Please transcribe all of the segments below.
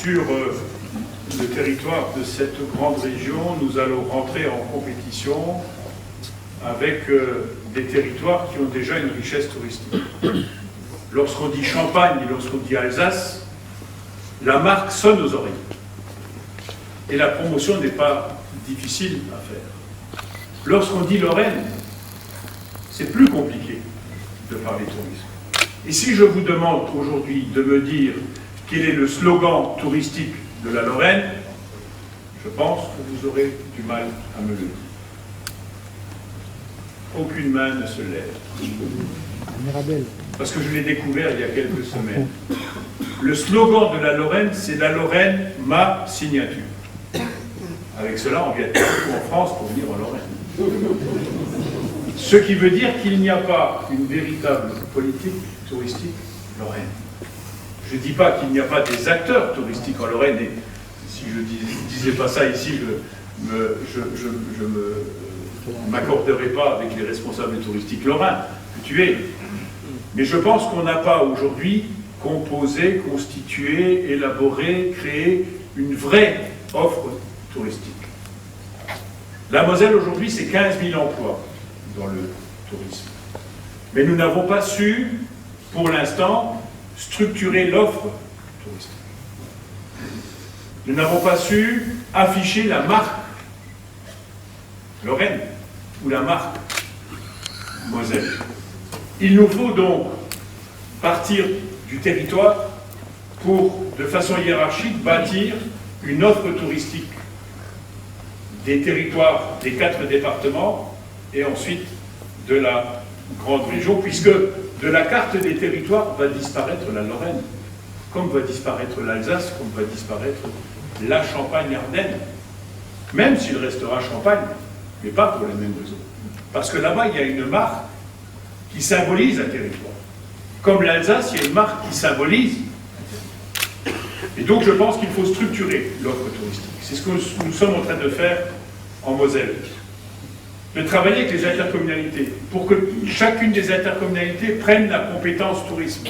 sur le territoire de cette grande région, nous allons rentrer en compétition avec des territoires qui ont déjà une richesse touristique. Lorsqu'on dit Champagne et lorsqu'on dit Alsace, la marque sonne aux oreilles. Et la promotion n'est pas difficile à faire. Lorsqu'on dit Lorraine, c'est plus compliqué de parler tourisme. Et si je vous demande aujourd'hui de me dire quel est le slogan touristique de la Lorraine, je pense que vous aurez du mal à me le dire. Aucune main ne se lève. Parce que je l'ai découvert il y a quelques semaines. Le slogan de la Lorraine, c'est la Lorraine, ma signature. Avec cela, on vient partout en France pour venir en Lorraine. Ce qui veut dire qu'il n'y a pas une véritable politique touristique lorraine. Je ne dis pas qu'il n'y a pas des acteurs touristiques en Lorraine, et si je ne disais pas ça ici, je ne m'accorderai pas avec les responsables touristiques lorrains que tu es. Mais je pense qu'on n'a pas aujourd'hui composé, constitué, élaboré, créé une vraie offre touristique. La Moselle aujourd'hui, c'est 15 000 emplois dans le tourisme. Mais nous n'avons pas su, pour l'instant, structurer l'offre touristique. Nous n'avons pas su afficher la marque Lorraine ou la marque Moselle. Il nous faut donc partir du territoire pour, de façon hiérarchique, bâtir une offre touristique des territoires des 4 départements et ensuite de la grande région, puisque de la carte des territoires va disparaître la Lorraine, comme va disparaître l'Alsace, comme va disparaître la Champagne-Ardenne, même s'il restera Champagne, mais pas pour les mêmes raisons. Parce que là-bas, il y a une marque qui symbolise un territoire. Comme l'Alsace, il y a une marque qui symbolise un territoire. Et donc, je pense qu'il faut structurer l'offre touristique. C'est ce que nous sommes en train de faire en Moselle. De travailler avec les intercommunalités pour que chacune des intercommunalités prenne la compétence tourisme.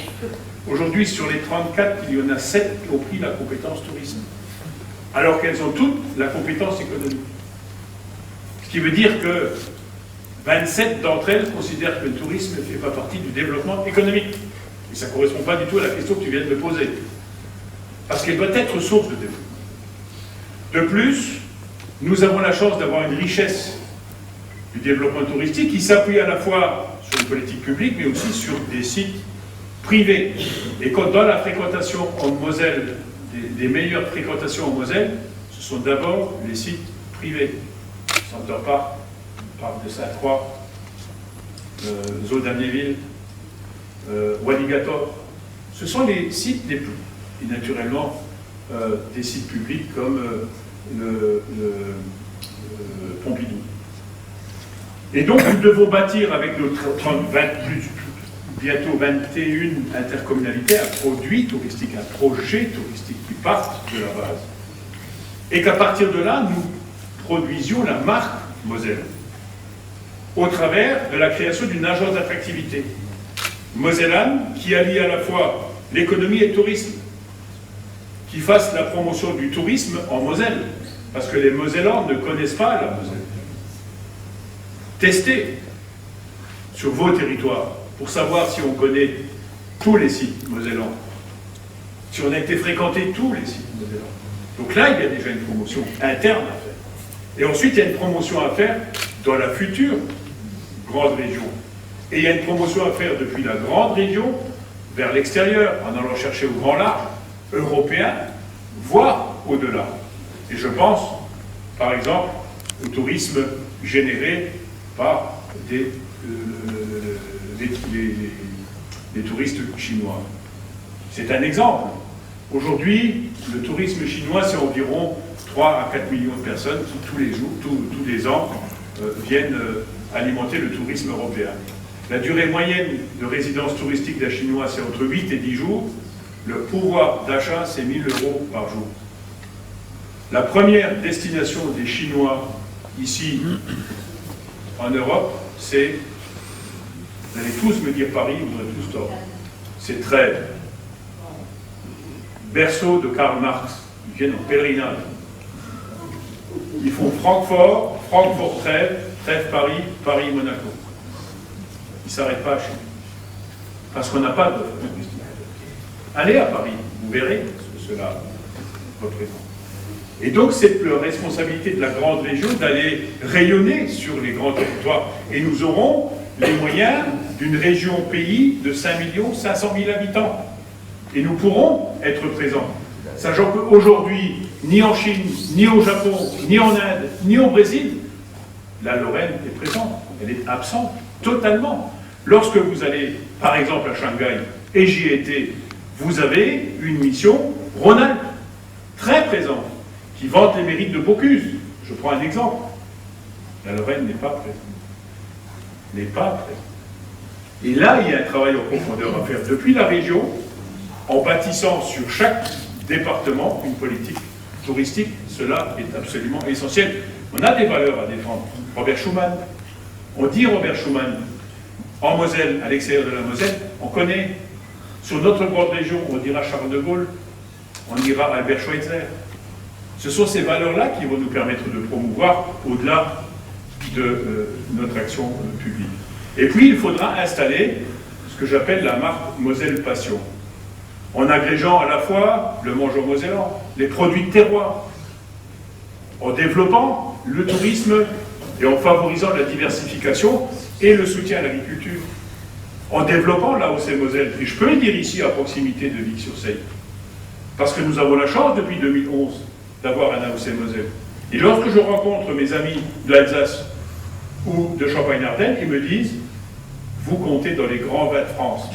Aujourd'hui, sur les 34, il y en a 7 qui ont pris la compétence tourisme, alors qu'elles ont toutes la compétence économique. Ce qui veut dire que 27 d'entre elles considèrent que le tourisme ne fait pas partie du développement économique. Et ça ne correspond pas du tout à la question que tu viens de me poser. Parce qu'elle doit être source de développement. De plus, nous avons la chance d'avoir une richesse du développement touristique qui s'appuie à la fois sur une politique publique, mais aussi sur des sites privés. Et quand dans la fréquentation en Moselle, des meilleures fréquentations en Moselle, ce sont d'abord les sites privés. Center Park, Parc de Sainte-Croix, Zoo d'Amnéville, Walligator. Ce sont les sites les plus, et naturellement, des sites publics comme le Pompidou. Et donc, nous devons bâtir avec nos bientôt 21 intercommunalités un produit touristique, un projet touristique qui parte de la base. Et qu'à partir de là, nous produisions la marque Moselle au travers de la création d'une agence d'attractivité mosellane qui allie à la fois l'économie et le tourisme, qui fasse la promotion du tourisme en Moselle, parce que les Mosellans ne connaissent pas la Moselle. Testez sur vos territoires pour savoir si on connaît tous les sites mosellans, si on a été fréquenter tous les sites mosellans. Donc là, il y a déjà une promotion interne à faire. Et ensuite, il y a une promotion à faire dans la future grande région. Et il y a une promotion à faire depuis la grande région vers l'extérieur, en allant chercher au grand large, européen, voire au-delà. Et je pense, par exemple, au tourisme généré par des touristes chinois. C'est un exemple. Aujourd'hui, le tourisme chinois, c'est environ 3 à 4 millions de personnes qui, tous les jours, tous les ans, viennent alimenter le tourisme européen. La durée moyenne de résidence touristique d'un Chinois, c'est entre 8 et 10 jours. Le pouvoir d'achat, c'est 1 000 € par jour. La première destination des Chinois ici, en Europe, c'est, vous allez tous me dire Paris, vous aurez tous tort, c'est Trèves. Berceau de Karl Marx. ils viennent en pèlerinage. Ils font Francfort, Francfort-Trèves, Trèves-Paris, Paris-Monaco. Ils ne s'arrêtent pas chez nous. Parce qu'on n'a pas d'offre touristique. Allez à Paris, vous verrez ce que cela représente. Et donc, c'est la responsabilité de la grande région d'aller rayonner sur les grands territoires. Et nous aurons les moyens d'une région-pays de 5 500 000 habitants. Et nous pourrons être présents. Sachant qu'aujourd'hui, ni en Chine, ni au Japon, ni en Inde, ni au Brésil, la Lorraine est présente. Elle est absente totalement. Lorsque vous allez, par exemple, à Shanghai, et j'y ai été, vous avez une mission Rhône-Alpes, très présente, qui vante les mérites de Bocuse. Je prends un exemple. La Lorraine n'est pas présente. N'est pas présente. Et là, il y a un travail en profondeur à faire depuis la région, en bâtissant sur chaque département une politique touristique. Cela est absolument essentiel. On a des valeurs à défendre. Robert Schuman, on dit Robert Schuman, en Moselle, à l'extérieur de la Moselle, on connaît. Sur notre grande région, on dira Charles de Gaulle, on dira Albert Schweitzer. Ce sont ces valeurs-là qui vont nous permettre de promouvoir au-delà de notre action publique. Et puis, il faudra installer ce que j'appelle la marque Moselle Passion, en agrégeant à la fois le mangeant mosellan, les produits de terroir, en développant le tourisme et en favorisant la diversification et le soutien à l'agriculture, en développant l'AOC-Moselle, et je peux le dire ici à proximité de Vic-sur-Seille, parce que nous avons la chance depuis 2011 d'avoir un AOC-Moselle. Et lorsque je rencontre mes amis de l'Alsace ou de Champagne-Ardenne, ils me disent « Vous comptez dans les grands vins de France ».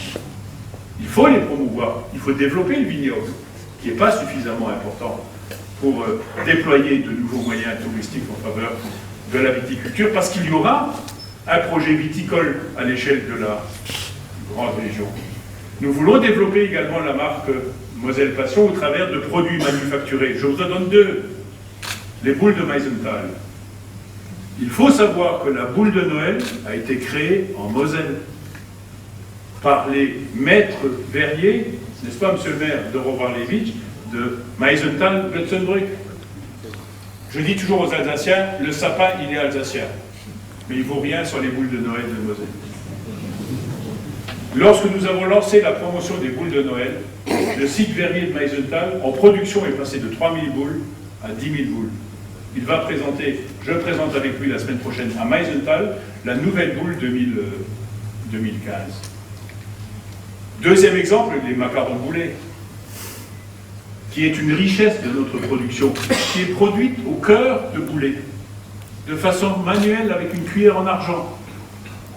Il faut les promouvoir, il faut développer le vignoble, qui n'est pas suffisamment important pour déployer de nouveaux moyens touristiques en faveur de la viticulture, parce qu'il y aura un projet viticole à l'échelle de la grande région. Nous voulons développer également la marque Moselle Passion au travers de produits manufacturés. Je vous en donne deux. Les boules de Meisenthal. Il faut savoir que la boule de Noël a été créée en Moselle par les maîtres verriers, n'est-ce pas, monsieur le maire, de Rovarlevitch, de Meisenthal-Götzenbrück. Je dis toujours aux Alsaciens, le sapin, il est alsacien, mais il ne vaut rien sur les boules de Noël de Moselle. Lorsque nous avons lancé la promotion des boules de Noël, le site verrier de Meisenthal, en production, est passé de 3 000 boules à 10 000 boules. Il va présenter, je présente avec lui la semaine prochaine à Meisenthal, la nouvelle boule 2015. Deuxième exemple, les macarons boulets, qui est une richesse de notre production, qui est produite au cœur de Boulay, de façon manuelle avec une cuillère en argent.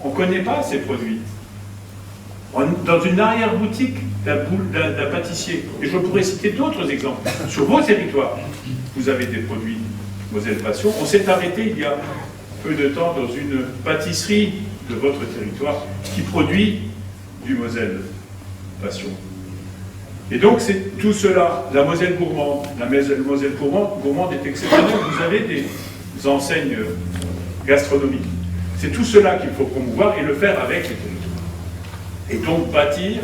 On ne connaît pas ces produits. Dans une arrière-boutique d'un pâtissier, et je pourrais citer d'autres exemples, sur vos territoires, vous avez des produits Moselle Passion. On s'est arrêté il y a peu de temps dans une pâtisserie de votre territoire qui produit du Moselle Passion. Et donc, c'est tout cela, la Moselle gourmande. La Moselle gourmande est exceptionnelle. Vous avez des enseignes gastronomiques. C'est tout cela qu'il faut promouvoir et le faire avec les territoires. Et donc, bâtir,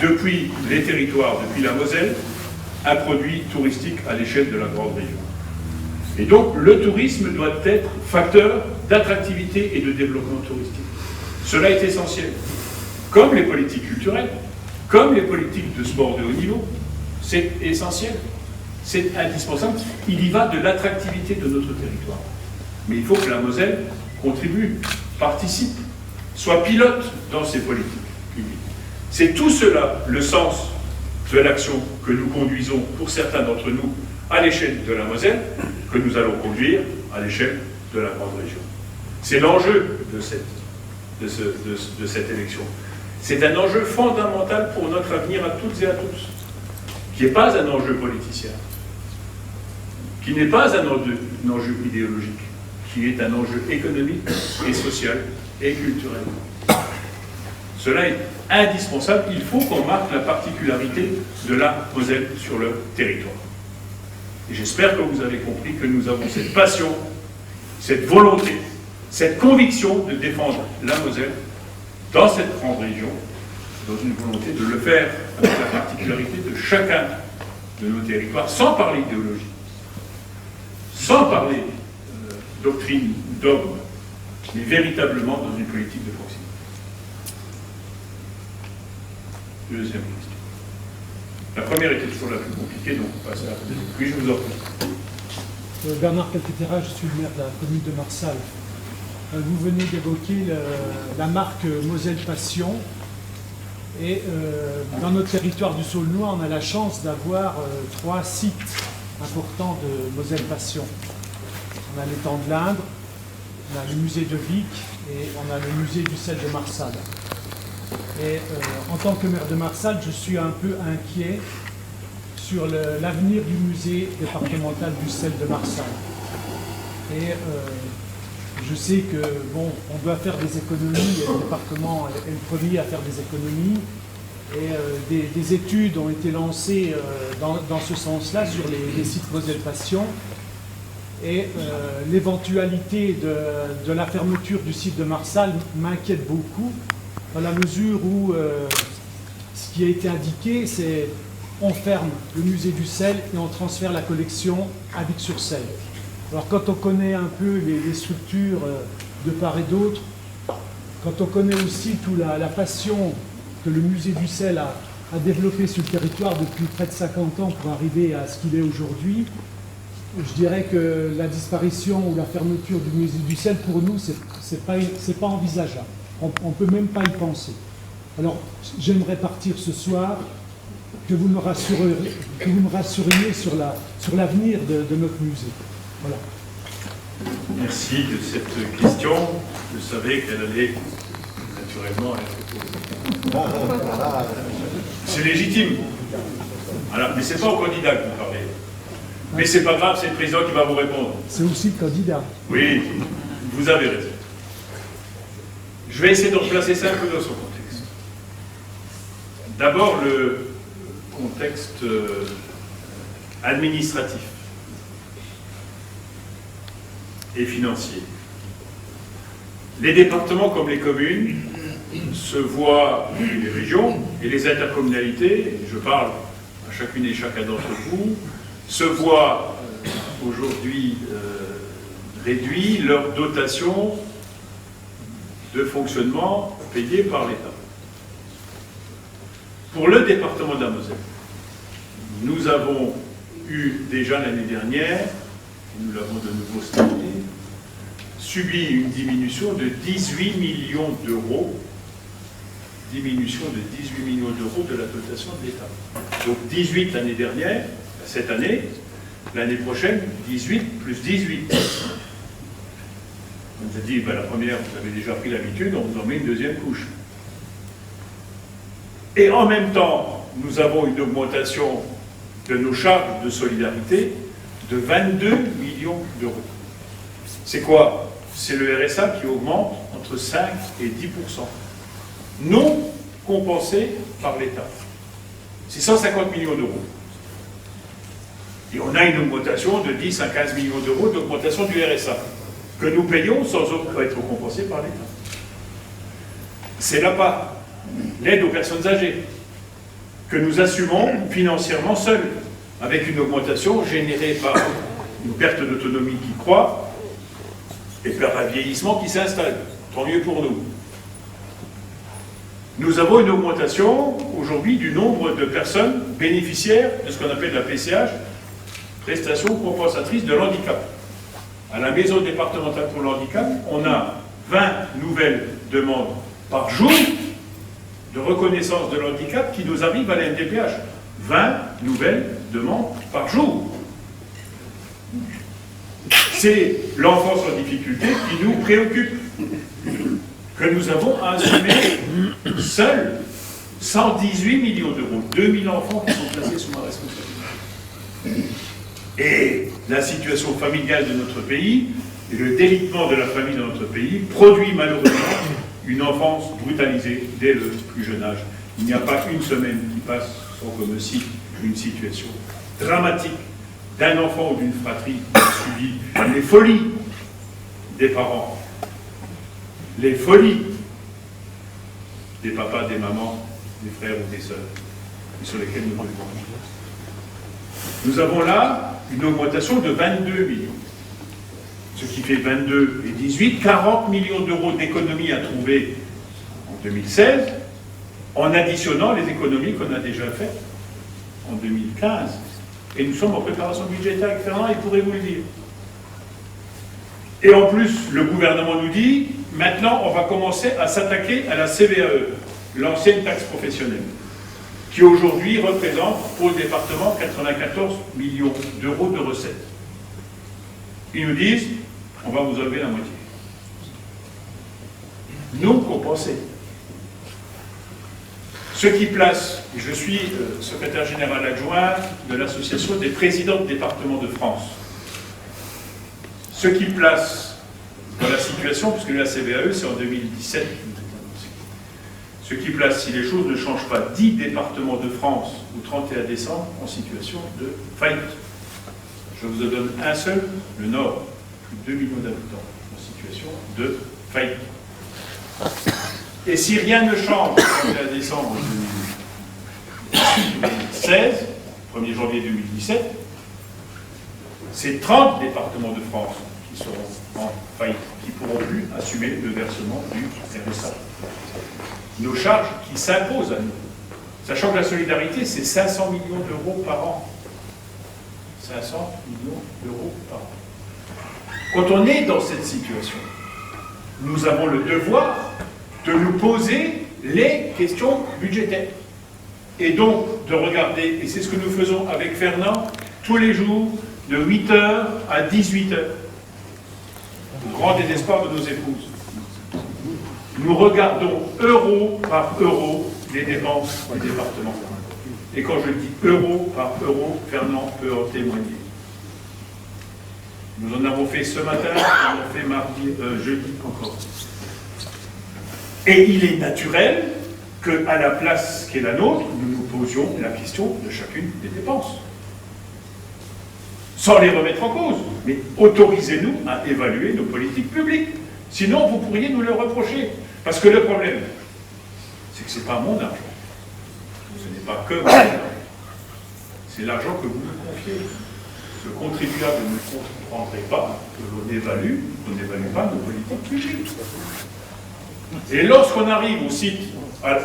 depuis les territoires, depuis la Moselle, un produit touristique à l'échelle de la grande région. Et donc, le tourisme doit être facteur d'attractivité et de développement touristique. Cela est essentiel. Comme les politiques culturelles, comme les politiques de sport de haut niveau, c'est essentiel, c'est indispensable. Il y va de l'attractivité de notre territoire. Mais il faut que la Moselle contribue, participe, soit pilote dans ces politiques publiques. C'est tout cela le sens de l'action que nous conduisons, pour certains d'entre nous, à l'échelle de la Moselle, que nous allons conduire à l'échelle de la grande région. C'est l'enjeu de cette élection. C'est un enjeu fondamental pour notre avenir à toutes et à tous, qui n'est pas un enjeu politicien, qui n'est pas un enjeu idéologique, qui est un enjeu économique et social et culturel. Cela est indispensable. Il faut qu'on marque la particularité de la Moselle sur le territoire. Et j'espère que vous avez compris que nous avons cette passion, cette volonté, cette conviction de défendre la Moselle dans cette grande région, dans une volonté de le faire avec la particularité de chacun de nos territoires, sans parler idéologie, sans parler doctrine ou dogme, mais véritablement dans une politique de proximité. Deuxième question. La première était toujours la plus compliquée, donc on passe à la deuxième. Oui, je vous en prie. Bernard Calquetera, je suis le maire de la commune de Marsal. Vous venez d'évoquer la marque Moselle Passion. Et dans notre territoire du Saulnois, on a la chance d'avoir 3 sites importants de Moselle Passion. On a l'étang de l'Indre, on a le musée de Vic et on a le musée du sel de Marsal. Et en tant que maire de Marsal, je suis un peu inquiet sur l'avenir du musée départemental du sel de Marsal. Et je sais que, bon, on doit faire des économies, et le département est le premier à faire des économies, et des études ont été lancées dans ce sens-là sur les sites Moselle Passion, et l'éventualité de la fermeture du site de Marsal m'inquiète beaucoup, dans la mesure où ce qui a été indiqué, c'est on ferme le musée du sel et on transfère la collection à Vic-sur-Seille. Alors quand on connaît un peu les structures de part et d'autre, quand on connaît aussi toute la passion que le musée du sel a développée sur le territoire depuis près de 50 ans pour arriver à ce qu'il est aujourd'hui, je dirais que la disparition ou la fermeture du musée du sel, pour nous, c'est pas envisageable. On ne peut même pas y penser. Alors, j'aimerais partir ce soir, que vous me rassuriez sur l'avenir de notre musée. Voilà. Merci de cette question. Je savais qu'elle allait naturellement être posée. C'est légitime. Alors, mais ce n'est pas au candidat que vous parlez. Mais c'est pas grave, c'est le président qui va vous répondre. C'est aussi le candidat. Oui, vous avez raison. Je vais essayer de replacer ça un peu dans son contexte. D'abord, le contexte administratif et financier. Les départements comme les communes se voient, et les régions et les intercommunalités, je parle à chacune et chacun d'entre vous, se voient aujourd'hui réduit leur dotation de fonctionnement payée par l'État. Pour le département de la Moselle, nous avons eu déjà l'année dernière, et nous l'avons de nouveau cette année, subi une diminution de 18 millions d'euros, diminution de 18 millions d'euros de la dotation de l'État. Donc 18 l'année dernière, cette année, l'année prochaine, 18 plus 18. On vous a dit, ben, la première, vous avez déjà pris l'habitude, on vous en met une deuxième couche. Et en même temps, nous avons une augmentation de nos charges de solidarité de 22 millions d'euros. C'est quoi? C'est le RSA qui augmente entre 5 et 10%. Non compensé par l'État. C'est 150 millions d'euros. Et on a une augmentation de 10 à 15 millions d'euros d'augmentation du RSA, que nous payons sans être compensés par l'État. C'est la part, l'aide aux personnes âgées, que nous assumons financièrement seuls, avec une augmentation générée par une perte d'autonomie qui croît et par un vieillissement qui s'installe. Tant mieux pour nous. Nous avons une augmentation aujourd'hui du nombre de personnes bénéficiaires de ce qu'on appelle la PCH, prestation compensatrice de l'handicap. À la maison départementale pour le handicap, on a 20 nouvelles demandes par jour de reconnaissance de l'handicap qui nous arrivent à la MDPH. 20 nouvelles demandes par jour. C'est l'enfance en difficulté qui nous préoccupe, que nous avons à assumer seuls 118 millions d'euros, 2000 enfants qui sont placés sous ma responsabilité. Et la situation familiale de notre pays et le délitement de la famille dans notre pays produit malheureusement une enfance brutalisée dès le plus jeune âge. Il n'y a pas une semaine qui passe sans qu'on me cite une situation dramatique d'un enfant ou d'une fratrie qui a subi les folies des parents, les folies des papas, des mamans, des frères ou des sœurs, sur lesquels nous devons. Nous avons là une augmentation de 22 millions. Ce qui fait 22 et 18, 40 millions d'euros d'économies à trouver en 2016, en additionnant les économies qu'on a déjà faites en 2015. Et nous sommes en préparation budgétaire avec Fernand, il pourrait vous le dire. Et en plus, le gouvernement nous dit, maintenant, on va commencer à s'attaquer à la CVAE, l'ancienne taxe professionnelle, qui aujourd'hui représente pour le département 94 millions d'euros de recettes. Ils nous disent, on va vous enlever la moitié. Non compensé. Ce qui place, et je suis secrétaire général adjoint de l'Association des présidents de départements de France, ce qui place dans la situation, puisque la CVAE c'est en 2017, ce qui place, si les choses ne changent pas, 10 départements de France au 31 décembre en situation de faillite. Je vous en donne un seul, le Nord, plus de 2 millions d'habitants en situation de faillite. Et si rien ne change au 31 décembre 2016, 1er janvier 2017, c'est 30 départements de France qui seront en faillite, qui ne pourront plus assumer le versement du RSA. Nos charges qui s'imposent à nous, sachant que la solidarité, c'est 500 millions d'euros par an. 500 millions d'euros par an. Quand on est dans cette situation, nous avons le devoir de nous poser les questions budgétaires. Et donc de regarder, et c'est ce que nous faisons avec Fernand, tous les jours, de 8h à 18h. Au grand désespoir de nos épouses. Nous regardons euro par euro les dépenses du département. Et quand je dis euro par euro, Fernand peut en témoigner. Nous en avons fait ce matin, nous en avons fait jeudi encore. Et il est naturel qu'à la place qui est la nôtre, nous nous posions la question de chacune des dépenses. Sans les remettre en cause, mais autorisez-nous à évaluer nos politiques publiques. Sinon, vous pourriez nous le reprocher. Parce que le problème, c'est que ce n'est pas mon argent. Ce n'est pas que mon argent. C'est l'argent que vous me confiez. Le contribuable ne comprendrait pas que l'on n'évalue pas nos politiques publiques. Et lorsqu'on arrive au site,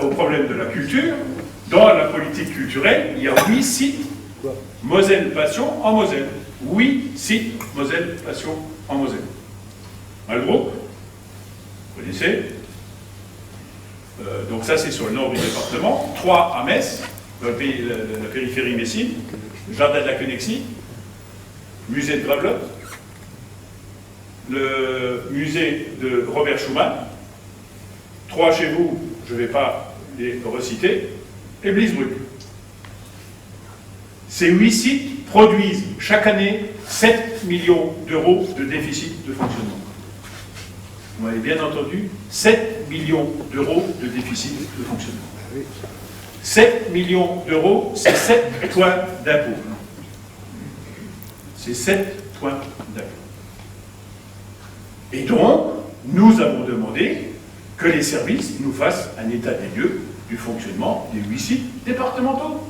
au problème de la culture, dans la politique culturelle, il y a 8 sites Moselle Passion en Moselle. 8 sites Moselle Passion en Moselle. Malbrook, vous connaissez. Donc ça c'est sur le nord du département. 3 à Metz, la périphérie messine, Jardin de la Connexie, musée de Gravelotte, le musée de Robert Schumann, 3 chez vous, je ne vais pas les reciter, et Blisbrück. Ces 8 sites produisent chaque année 7 millions d'euros de déficit de fonctionnement. Vous m'avez bien entendu, 7 millions d'euros de déficit de fonctionnement. 7 millions d'euros, c'est 7 points d'impôt. C'est 7 points d'impôt. Et donc, nous avons demandé que les services nous fassent un état des lieux du fonctionnement des 8 sites départementaux.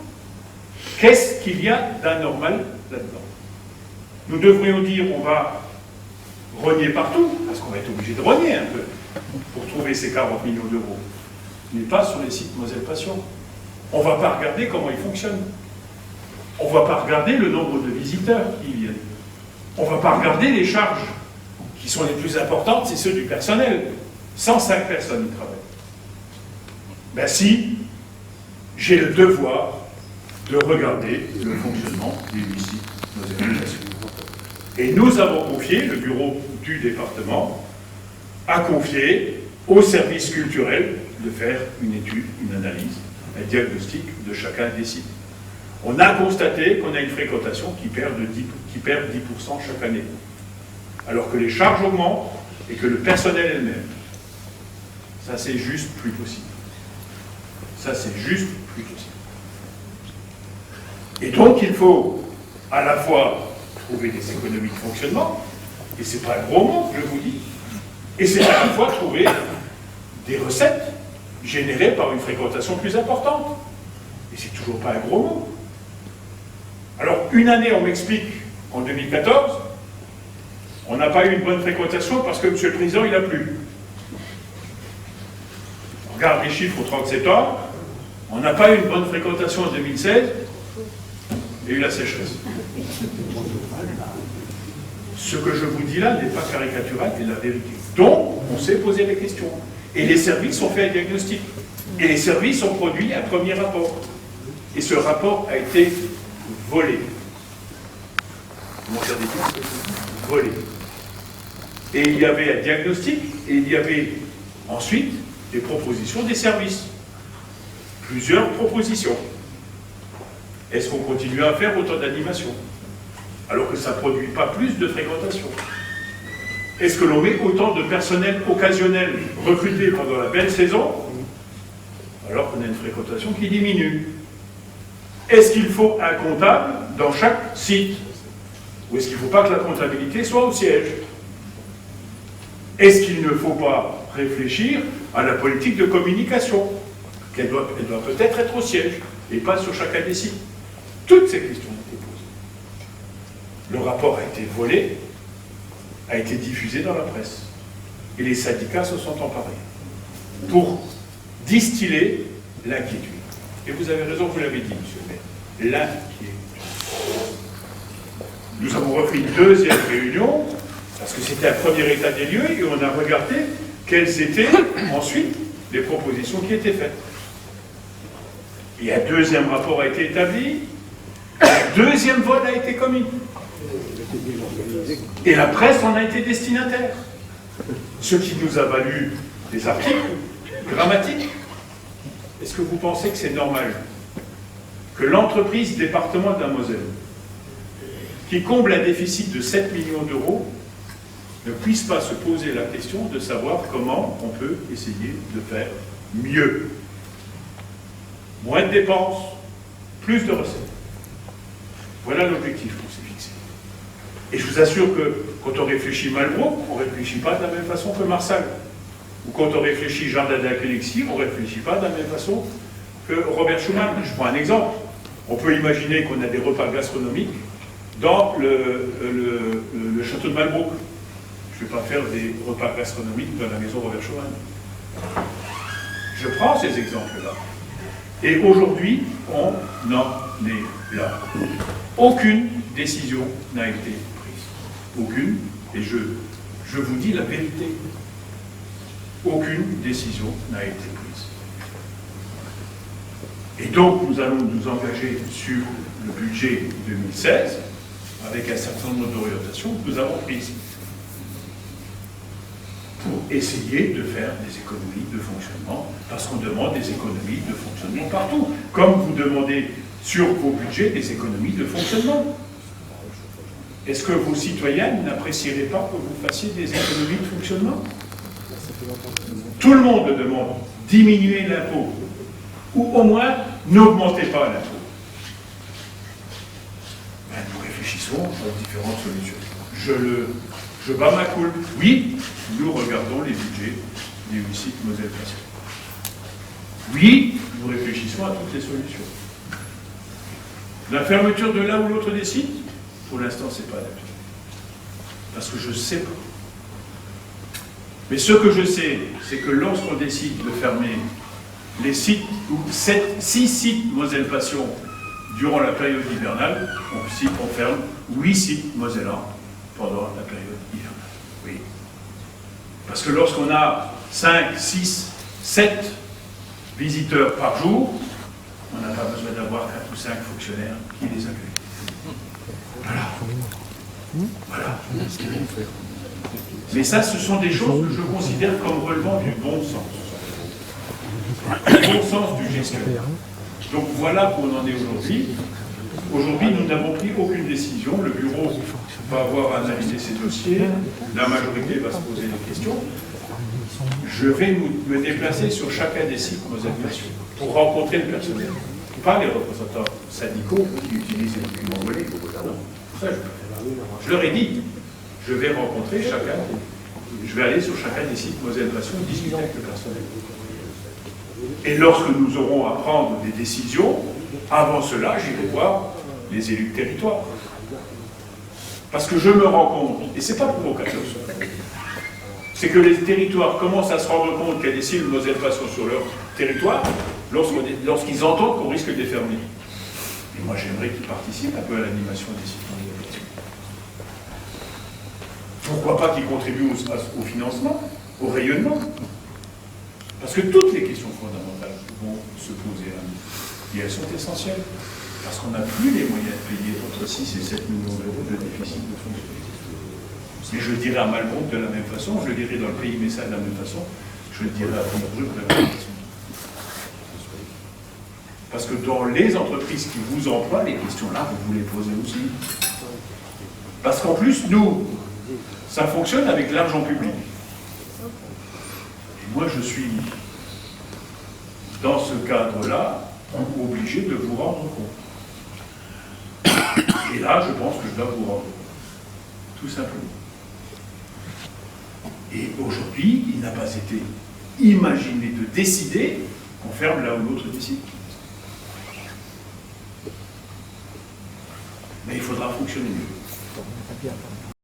Qu'est-ce qu'il y a d'anormal là-dedans? Nous devrions dire on va rogner partout, parce qu'on va être obligé de rogner un peu pour trouver ces 40 millions d'euros, mais pas sur les sites Moselle Passion. On ne va pas regarder comment ils fonctionnent. On ne va pas regarder le nombre de visiteurs qui y viennent. On ne va pas regarder les charges qui sont les plus importantes, c'est ceux du personnel. 105 personnes y travaillent. Ben si, j'ai le devoir de regarder le fonctionnement des 8 sites Moselle Passion. Et nous avons confié, le bureau du département a confié au service culturel de faire une étude, une analyse, un diagnostic de chacun des sites. On a constaté qu'on a une fréquentation qui perd 10% chaque année, alors que les charges augmentent et que le personnel elle-même. Ça, c'est juste plus possible. Ça, c'est juste plus possible. Et donc, il faut à la fois trouver des économies de fonctionnement, et c'est pas un gros mot, je vous dis, et c'est à la fois trouver des recettes générées par une fréquentation plus importante. Et c'est toujours pas un gros mot. Alors, une année, on m'explique, en 2014, on n'a pas eu une bonne fréquentation parce que M. le Président, il n'a plu. On regarde les chiffres au 30 septembre, on n'a pas eu une bonne fréquentation en 2016, il y a eu la sécheresse. Ce que je vous dis là n'est pas caricatural, c'est la vérité. Donc, on s'est posé des questions. Et les services ont fait un diagnostic. Et les services ont produit un premier rapport. Et ce rapport a été volé. Comment dire des choses ? Volé. Et il y avait un diagnostic, et il y avait ensuite des propositions des services. Plusieurs propositions. Est-ce qu'on continue à faire autant d'animations alors que ça ne produit pas plus de fréquentation? Est-ce que l'on met autant de personnel occasionnel recruté pendant la belle saison alors qu'on a une fréquentation qui diminue? Est-ce qu'il faut un comptable dans chaque site? Ou est-ce qu'il ne faut pas que la comptabilité soit au siège? Est-ce qu'il ne faut pas réfléchir à la politique de communication? Elle doit peut-être être au siège et pas sur chacun des sites. Toutes ces questions ont été posées. Le rapport a été volé, a été diffusé dans la presse. Et les syndicats se sont emparés pour distiller l'inquiétude. Et vous avez raison, vous l'avez dit, monsieur le maire, l'inquiétude. Nous avons refait une deuxième réunion, parce que c'était un premier état des lieux, et on a regardé quelles étaient ensuite les propositions qui étaient faites. Et un deuxième rapport a été établi, un deuxième vote a été commis. Et la presse en a été destinataire. Ce qui nous a valu des articles grammatiques. Est-ce que vous pensez que c'est normal que l'entreprise département de la Moselle, qui comble un déficit de 7 millions d'euros, ne puisse pas se poser la question de savoir comment on peut essayer de faire mieux? Moins de dépenses, plus de recettes. Voilà l'objectif qu'on s'est fixé. Et je vous assure que quand on réfléchit Malbrook, on ne réfléchit pas de la même façon que Marsal. Ou quand on réfléchit Jardin d'Alexis, on ne réfléchit pas de la même façon que Robert Schuman. Je prends un exemple. On peut imaginer qu'on a des repas gastronomiques dans le château de Malbrook. Je ne vais pas faire des repas gastronomiques dans la maison Robert Schuman. Je prends ces exemples-là. Et aujourd'hui, on en est là. Aucune décision n'a été prise. Aucune, et je vous dis la vérité. Aucune décision n'a été prise. Et donc, nous allons nous engager sur le budget 2016 avec un certain nombre d'orientations que nous avons prises pour essayer de faire des économies de fonctionnement, parce qu'on demande des économies de fonctionnement partout, comme vous demandez sur vos budgets des économies de fonctionnement. Est-ce que vos citoyens n'apprécieraient pas que vous fassiez des économies de fonctionnement? Tout le monde demande diminuer l'impôt, ou au moins n'augmentez pas l'impôt. Ben, nous réfléchissons aux différentes solutions. Je bats ma coulpe. Oui, nous regardons les budgets des 8 sites Moselle Passion. Oui, nous réfléchissons à toutes les solutions. La fermeture de l'un ou l'autre des sites, pour l'instant, ce n'est pas adapté. Parce que je ne sais pas. Mais ce que je sais, c'est que lorsqu'on décide de fermer les sites, ou 6 sites Moselle Passion durant la période hivernale, on ferme 8 sites mosellans pendant la période hivernale. Oui. Parce que lorsqu'on a 5, 6, 7 visiteurs par jour, on n'a pas besoin d'avoir 4 ou 5 fonctionnaires qui les accueillent. Voilà. Mais ça, ce sont des choses que je considère comme relevant du bon sens. Du bon sens du gestionnaire. Donc voilà où on en est aujourd'hui. Aujourd'hui, nous n'avons pris aucune décision. Le bureau va avoir à analyser ces dossiers. La majorité va se poser des questions. Je vais me déplacer sur chacun des sites Moselle Passion pour rencontrer le personnel. Pas les représentants syndicaux qui utilisent les documents volés. Ça, je leur ai dit. Je vais rencontrer chacun. Je vais aller sur chacun des sites Moselle Passion discuter avec le personnel. Et lorsque nous aurons à prendre des décisions, avant cela, j'irai voir les élus de territoire. Parce que je me rends compte, et c'est pas provocateur, c'est que les territoires commencent à se rendre compte qu'il y a des cibles Moselle-Passion sur leur territoire lorsqu'ils entendent qu'on risque de les fermer. Et moi, j'aimerais qu'ils participent un peu à l'animation des sites. Pourquoi pas qu'ils contribuent au financement, au rayonnement? Parce que toutes les questions fondamentales vont se poser à nous. Et elles sont essentielles. Parce qu'on n'a plus les moyens de payer entre 6 et 7 millions d'euros de déficit de fonctionnement. Mais je le dirais à Malbronc de la même façon, je le dirais dans le pays Message de la même façon, je le dirais à Brugge de la même façon. Parce que dans les entreprises qui vous emploient, les questions-là, vous vous les posez aussi. Parce qu'en plus, nous, ça fonctionne avec l'argent public. Et moi, je suis, dans ce cadre-là, obligé de vous rendre compte. Et là, je pense que je dois vous rendre compte. Tout simplement. Et aujourd'hui, il n'a pas été imaginé de décider qu'on ferme là où l'autre décide. Mais il faudra fonctionner mieux.